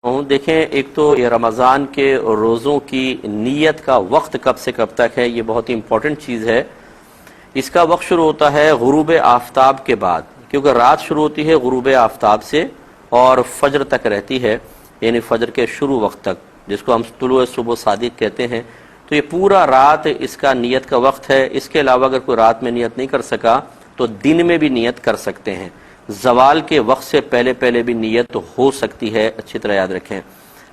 ہوں. دیکھیں، ایک تو یہ رمضان کے روزوں کی نیت کا وقت کب سے کب تک ہے، یہ بہت ہی امپورٹنٹ چیز ہے. اس کا وقت شروع ہوتا ہے غروب آفتاب کے بعد، کیونکہ رات شروع ہوتی ہے غروب آفتاب سے اور فجر تک رہتی ہے، یعنی فجر کے شروع وقت تک، جس کو ہم طلوع صبح صادق کہتے ہیں. تو یہ پورا رات اس کا نیت کا وقت ہے. اس کے علاوہ اگر کوئی رات میں نیت نہیں کر سکا تو دن میں بھی نیت کر سکتے ہیں. زوال کے وقت سے پہلے پہلے بھی نیت ہو سکتی ہے، اچھی طرح یاد رکھیں.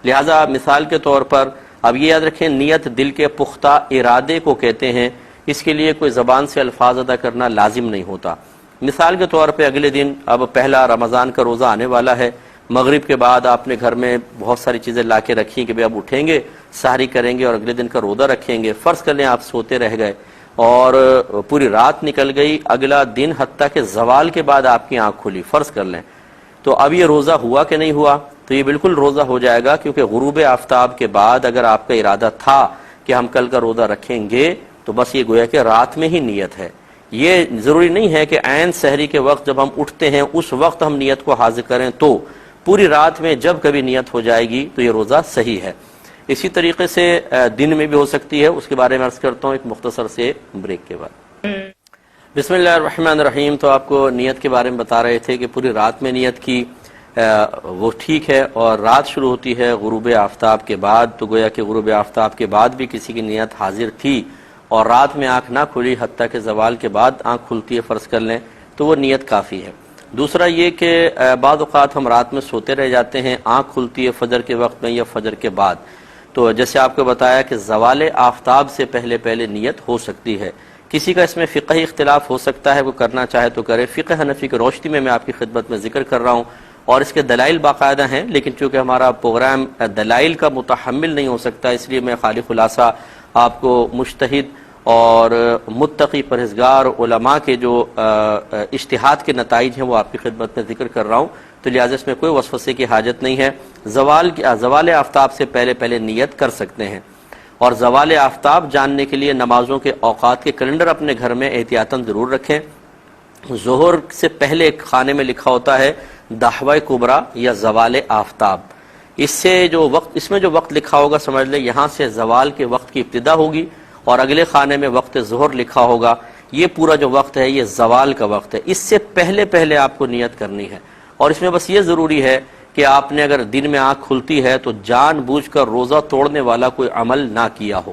لہٰذا مثال کے طور پر اب یہ یاد رکھیں، نیت دل کے پختہ ارادے کو کہتے ہیں. اس کے لیے کوئی زبان سے الفاظ ادا کرنا لازم نہیں ہوتا. مثال کے طور پہ اگلے دن اب پہلا رمضان کا روزہ آنے والا ہے، مغرب کے بعد آپ نے گھر میں بہت ساری چیزیں لا کے رکھی کہ اب اٹھیں گے، سحری کریں گے اور اگلے دن کا روزہ رکھیں گے. فرض کر لیں آپ سوتے رہ گئے اور پوری رات نکل گئی، اگلا دن حتیٰ کہ زوال کے بعد آپ کی آنکھ کھلی، فرض کر لیں، تو اب یہ روزہ ہوا کہ نہیں ہوا؟ تو یہ بالکل روزہ ہو جائے گا، کیونکہ غروب آفتاب کے بعد اگر آپ کا ارادہ تھا کہ ہم کل کا روزہ رکھیں گے تو بس یہ گویا کہ رات میں ہی نیت ہے. یہ ضروری نہیں ہے کہ عین سحری کے وقت جب ہم اٹھتے ہیں اس وقت ہم نیت کو حاضر کریں، تو پوری رات میں جب کبھی نیت ہو جائے گی تو یہ روزہ صحیح ہے. اسی طریقے سے دن میں بھی ہو سکتی ہے، اس کے بارے میں عرض کرتا ہوں ایک مختصر سے بریک کے بعد. بسم اللہ الرحمن الرحیم. تو آپ کو نیت کے بارے میں بتا رہے تھے کہ پوری رات میں نیت کی وہ ٹھیک ہے، اور رات شروع ہوتی ہے غروب آفتاب کے بعد. تو گویا کہ غروب آفتاب کے بعد بھی کسی کی نیت حاضر تھی اور رات میں آنکھ نہ کھلی، حتیٰ کہ زوال کے بعد آنکھ کھلتی ہے فرض کر لیں، تو وہ نیت کافی ہے. دوسرا یہ کہ بعض اوقات ہم رات میں سوتے رہ جاتے ہیں، آنکھ کھلتی ہے فجر کے وقت میں یا فجر کے بعد. تو جیسے آپ کو بتایا کہ زوال آفتاب سے پہلے پہلے نیت ہو سکتی ہے. کسی کا اس میں فقہی اختلاف ہو سکتا ہے، وہ کرنا چاہے تو کرے. فقہ حنفی کی روشنی میں آپ کی خدمت میں ذکر کر رہا ہوں، اور اس کے دلائل باقاعدہ ہیں، لیکن چونکہ ہمارا پروگرام دلائل کا متحمل نہیں ہو سکتا، اس لیے میں خالی خلاصہ آپ کو مجتہد اور متقی پرہیزگار علماء کے جو اجتہاد کے نتائج ہیں وہ آپ کی خدمت میں ذکر کر رہا ہوں. تو لہٰذا اس میں کوئی وسوسے کی حاجت نہیں ہے. زوال آفتاب سے پہلے پہلے نیت کر سکتے ہیں. اور زوال آفتاب جاننے کے لیے نمازوں کے اوقات کے کیلنڈر اپنے گھر میں احتیاطاً ضرور رکھیں. ظہر سے پہلے ایک خانے میں لکھا ہوتا ہے دحوہ کبریٰ یا زوال آفتاب. اس میں جو وقت لکھا ہوگا سمجھ لیں یہاں سے زوال کے وقت کی ابتدا ہوگی، اور اگلے خانے میں وقت ظہر لکھا ہوگا. یہ پورا جو وقت ہے یہ زوال کا وقت ہے. اس سے پہلے پہلے آپ کو نیت کرنی ہے. اور اس میں بس یہ ضروری ہے کہ آپ نے اگر دن میں آنکھ کھلتی ہے تو جان بوجھ کر روزہ توڑنے والا کوئی عمل نہ کیا ہو.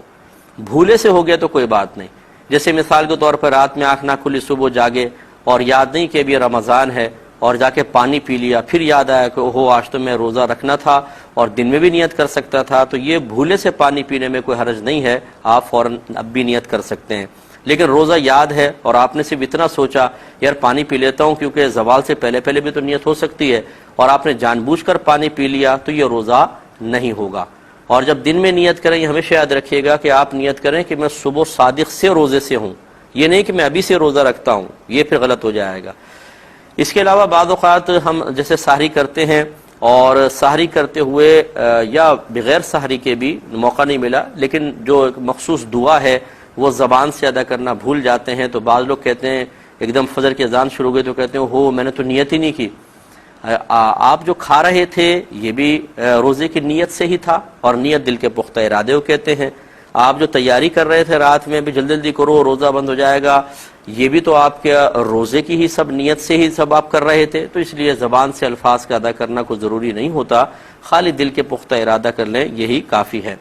بھولے سے ہو گیا تو کوئی بات نہیں. جیسے مثال کے طور پر رات میں آنکھ نہ کھلی، صبح جاگے اور یاد نہیں کہ ابھی رمضان ہے اور جا کے پانی پی لیا، پھر یاد آیا کہ اوہو آج تو میں روزہ رکھنا تھا اور دن میں بھی نیت کر سکتا تھا. تو یہ بھولے سے پانی پینے میں کوئی حرج نہیں ہے، آپ فوراً اب بھی نیت کر سکتے ہیں. لیکن روزہ یاد ہے اور آپ نے صرف اتنا سوچا یار پانی پی لیتا ہوں کیونکہ زوال سے پہلے پہلے بھی تو نیت ہو سکتی ہے، اور آپ نے جان بوجھ کر پانی پی لیا، تو یہ روزہ نہیں ہوگا. اور جب دن میں نیت کریں یہ ہمیشہ یاد رکھیے گا کہ آپ نیت کریں کہ میں صبح صادق سے روزے سے ہوں، یہ نہیں کہ میں ابھی سے روزہ رکھتا ہوں، یہ پھر غلط ہو جائے گا. اس کے علاوہ بعض اوقات ہم جیسے سحری کرتے ہیں اور سحری کرتے ہوئے یا بغیر سحری کے بھی موقع نہیں ملا، لیکن جو ایک مخصوص دعا ہے وہ زبان سے ادا کرنا بھول جاتے ہیں. تو بعض لوگ کہتے ہیں ایک دم فجر کی اذان شروع ہو گئی تو کہتے ہیں ہو میں نے تو نیت ہی نہیں کی. آپ جو کھا رہے تھے یہ بھی روزے کی نیت سے ہی تھا، اور نیت دل کے پختہ ارادے کو کہتے ہیں. آپ جو تیاری کر رہے تھے رات میں بھی جلدی جلدی کرو روزہ بند ہو جائے گا، یہ بھی تو آپ کے روزے کی ہی سب نیت سے ہی سب آپ کر رہے تھے. تو اس لیے زبان سے الفاظ کا ادا کرنا کوئی ضروری نہیں ہوتا، خالی دل کے پختہ ارادہ کر لیں یہی کافی ہے.